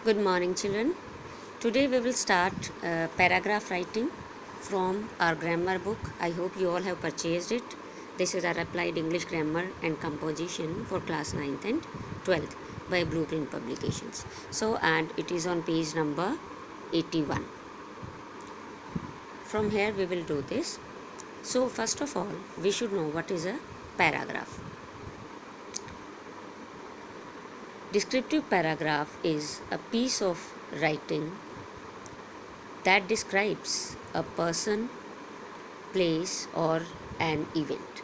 Good morning, children. Today we will start paragraph writing from our grammar book. I hope you all have purchased it. This is our applied English grammar and composition for class 9th and 12th by Blueprint Publications. And it is on page number 81. From here we will do this. So, first of all, we should know what is a paragraph. Descriptive paragraph is a piece of writing that describes a person, place, or an event.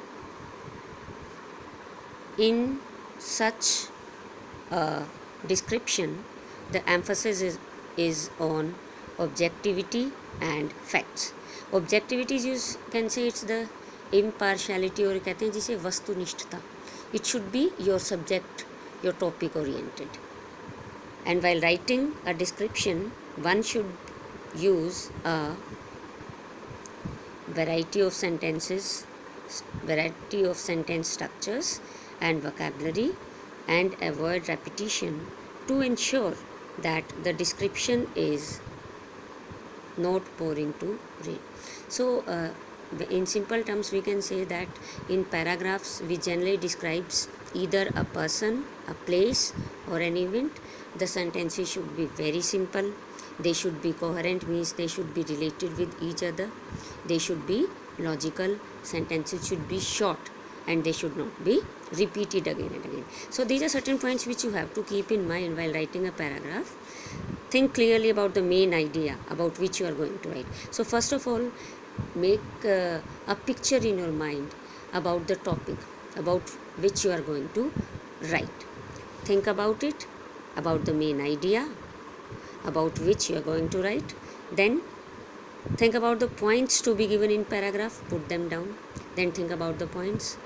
In such a description, the emphasis is on objectivity and facts. Objectivity, you can say, it's the impartiality, और कहते हैं जिसे वस्तुनिष्ठता. It should be your subject, your topic oriented. And while writing a description, one should use a variety of sentences, variety of sentence structures and vocabulary, and avoid repetition to ensure that the description is not boring to read. So, in simple terms, we can say that in paragraphs we generally describes either a person, a place, or an event. The sentences should be very simple. They should be coherent, means they should be related with each other. They should be logical. Sentences should be short and they should not be repeated again and again. So these are certain points which you have to keep in mind while writing a paragraph. Think clearly about the main idea about which you are going to write. So first of all, make a picture in your mind about the topic about which you are going to write. Think about it, about the main idea about which you are going to write. Then think about the points to be given in paragraph, put them down. Then think about the points.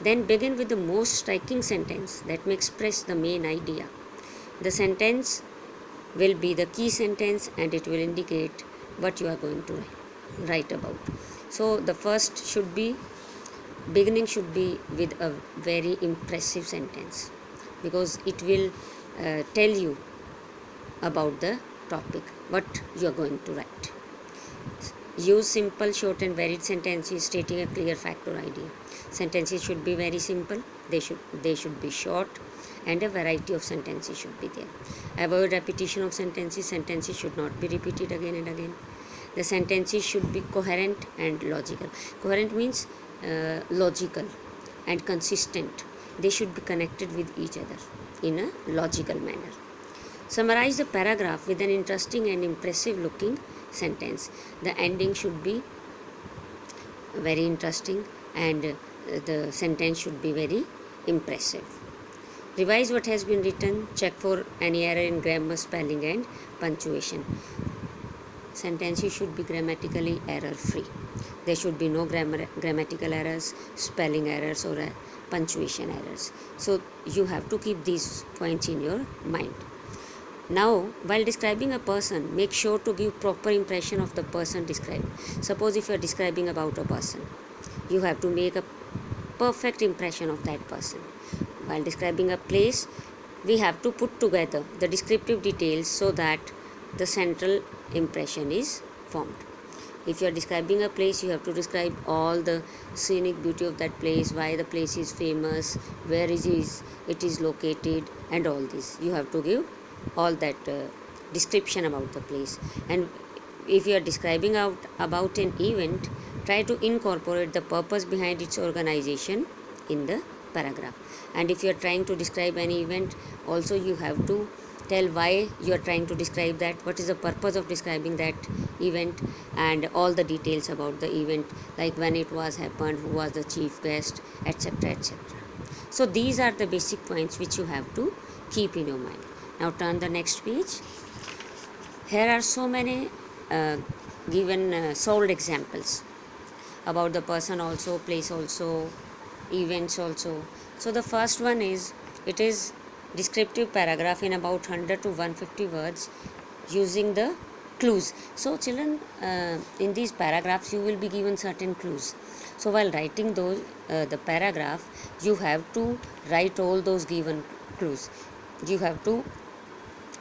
Then begin with the most striking sentence that may express the main idea. The sentence will be the key sentence and it will indicate what you are going to write about. So the first should be, beginning should be with a very impressive sentence, because it will tell you about the topic, what you are going to write. Use simple, short and varied sentences stating a clear fact or idea. Sentences should be very simple, they should be short, and a variety of sentences should be there. Avoid repetition of sentences. Sentences should not be repeated again and again. The sentences should be coherent and logical. Coherent means logical and consistent. They should be connected with each other in a logical manner. Summarize the paragraph with an interesting and impressive looking sentence. The ending should be very interesting and the sentence should be very impressive. Revise what has been written. Check for any error in grammar, spelling and punctuation. Sentences should be grammatically error free. There should be no grammatical errors, spelling errors or punctuation errors. So you have to keep these points in your mind. Now, while describing a person, make sure to give proper impression of the person described. Suppose if you are describing about a person, you have to make a perfect impression of that person. While describing a place, we have to put together the descriptive details so that the central impression is formed. If you are describing a place, you have to describe all the scenic beauty of that place, why the place is famous, where it is located, and all this. You have to give all that description about the place. And if you are describing about an event, try to incorporate the purpose behind its organization in the paragraph. And if you are trying to describe an event, also you have to tell why you are trying to describe that, what is the purpose of describing that event, and all the details about the event, like when it was happened, who was the chief guest, etc., etc. So these are the basic points which you have to keep in your mind. Now turn the next page. Here are so many given solved examples about the person also, place also, events also. So the first one is, it is descriptive paragraph in about 100 to 150 words using the clues. So children, in these paragraphs you will be given certain clues. So while writing those the paragraph, you have to write all those given clues. You have to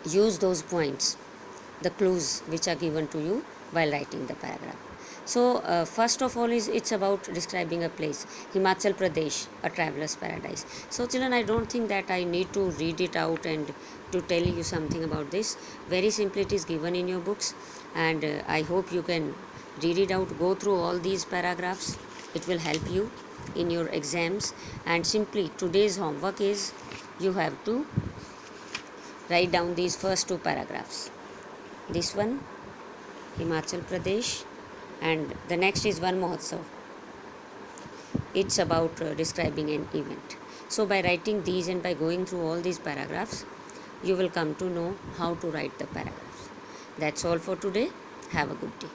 use those points, the clues which are given to you while writing the paragraph. So first of all is it's about describing a place, Himachal Pradesh, a traveler's paradise. So children, I don't think that I need to read it out and to tell you something about this. Very simply it is given in your books, and I hope you can read it out, go through all these paragraphs. It will help you in your exams. And simply today's homework is you have to write down these first two paragraphs. This one, Himachal Pradesh, and the next is Van Mahotsav. It's about describing an event. So by writing these and by going through all these paragraphs, you will come to know how to write the paragraphs. That's all for today. Have a good day.